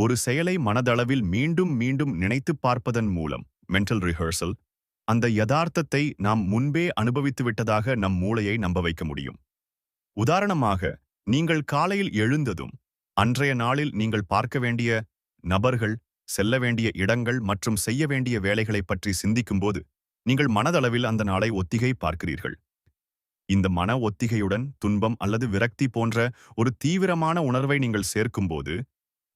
ஒரு செயலை மனதளவில் மீண்டும் மீண்டும் நினைத்துப் பார்ப்பதன் மூலம் மென்டல் ரிஹர்சல் அந்த யதார்த்தத்தை நாம் முன்பே அனுபவித்து விட்டதாக நம் மூளையை நம்ப வைக்க முடியும். உதாரணமாக, நீங்கள் காலையில் எழுந்ததும் அன்றைய நாளில் நீங்கள் பார்க்க வேண்டிய நபர்கள், செல்ல வேண்டிய இடங்கள் மற்றும் செய்ய வேண்டிய வேலைகளைப் பற்றி சிந்திக்கும்போது நீங்கள் மனதளவில் அந்த நாளை ஒத்திகை பார்க்கிறீர்கள். இந்த மன ஒத்திகையுடன் துன்பம் அல்லது விரக்தி போன்ற ஒரு தீவிரமான உணர்வை நீங்கள் சேர்க்கும்போது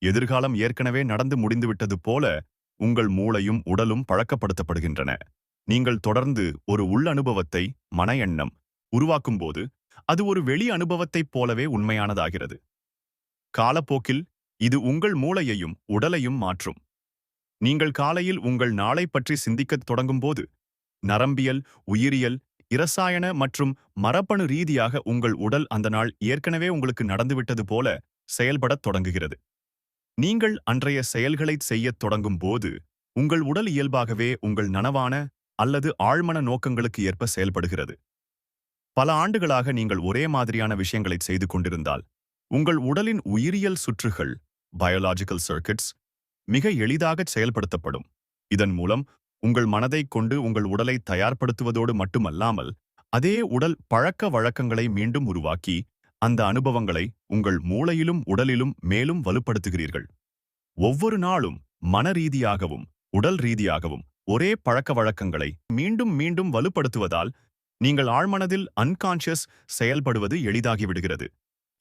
எதிர்காலம் ஏற்கனவே நடந்து முடிந்துவிட்டது போல உங்கள் மூளையும் உடலும் பழக்கப்படுத்தப்படுகின்றன. நீங்கள் தொடர்ந்து ஒரு உள் அனுபவத்தை மன எண்ணம் உருவாக்கும்போது அது ஒரு வெளி அனுபவத்தைப் போலவே உண்மையானதாகிறது. காலப்போக்கில் இது உங்கள் மூளையையும் உடலையும் மாற்றும். நீங்கள் காலையில் உங்கள் நாளை பற்றி சிந்திக்கத் தொடங்கும்போது நரம்பியல், உயிரியல், இரசாயன மற்றும் மரபணு ரீதியாக உங்கள் உடல் அந்த நாள் ஏற்கனவே உங்களுக்கு நடந்துவிட்டது போல செயல்படத் தொடங்குகிறது. நீங்கள் அன்றைய செயல்களைச் செய்யத் தொடங்கும் போது உங்கள் உடல் இயல்பாகவே உங்கள் நனவான அல்லது ஆழ்மன நோக்கங்களுக்கு ஏற்ப செயல்படுகிறது. பல ஆண்டுகளாக நீங்கள் ஒரே மாதிரியான விஷயங்களைச் செய்து கொண்டிருந்தால் உங்கள் உடலின் உயிரியல் சுற்றுகள் பயோலாஜிக்கல் சர்க்கிட்ஸ் மிக எளிதாகச் செயல்படுத்தப்படும். இதன் மூலம் உங்கள் மனதைக் கொண்டு உங்கள் உடலை தயார்படுத்துவதோடு மட்டுமல்லாமல் அதே உடல் பழக்க வழக்கங்களை மீண்டும் உருவாக்கி அந்த அனுபவங்களை உங்கள் மூளையிலும் உடலிலும் மேலும் வலுப்படுத்துகிறீர்கள். ஒவ்வொரு நாளும் மன ரீதியாகவும் உடல் ரீதியாகவும் ஒரே பழக்க வழக்கங்களை மீண்டும் மீண்டும் வலுப்படுத்துவதால் நீங்கள் ஆழ்மனதில் அன்கான்ஷியஸ் செயல்படுவது எளிதாகிவிடுகிறது.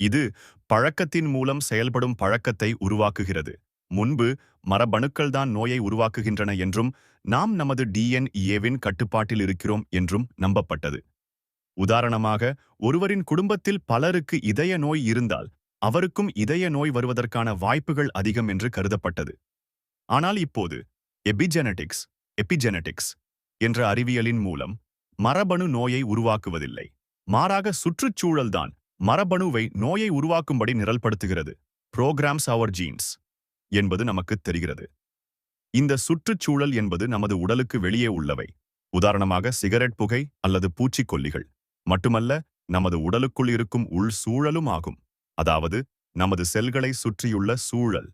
இது பழக்கத்தின் மூலம் செயல்படும் பழக்கத்தை உருவாக்குகிறது. முன்பு மரபணுக்கள்தான் நோயை உருவாக்குகின்றன என்றும் நாம் நமது டிஎன்ஏவின் கட்டுப்பாட்டில் இருக்கிறோம் என்றும் நம்பப்பட்டது. உதாரணமாக, ஒருவரின் குடும்பத்தில் பலருக்கு இதய நோய் இருந்தால் அவருக்கும் இதய நோய் வருவதற்கான வாய்ப்புகள் அதிகம் என்று கருதப்பட்டது. ஆனால் இப்போது எபிஜெனடிக்ஸ் என்ற அறிவியலின் மூலம் மரபணு நோயை உருவாக்குவதில்லை. மாறாக சுற்றுச்சூழல்தான் மரபணுவை நோயை உருவாக்கும்படி நிரல்படுத்துகிறது. ப்ரோக்ராம்ஸ் அவர் ஜீன்ஸ் என்பது நமக்குத் தெரிகிறது. இந்த சுற்றுச்சூழல் என்பது நமது உடலுக்கு வெளியே உள்ளவை. உதாரணமாக சிகரெட் புகை அல்லது பூச்சிக்கொல்லிகள் மட்டுமல்ல, நமது உடலுக்குள் இருக்கும் உள் சூழலும் ஆகும். அதாவது நமது செல்களை சுற்றியுள்ள சூழல்.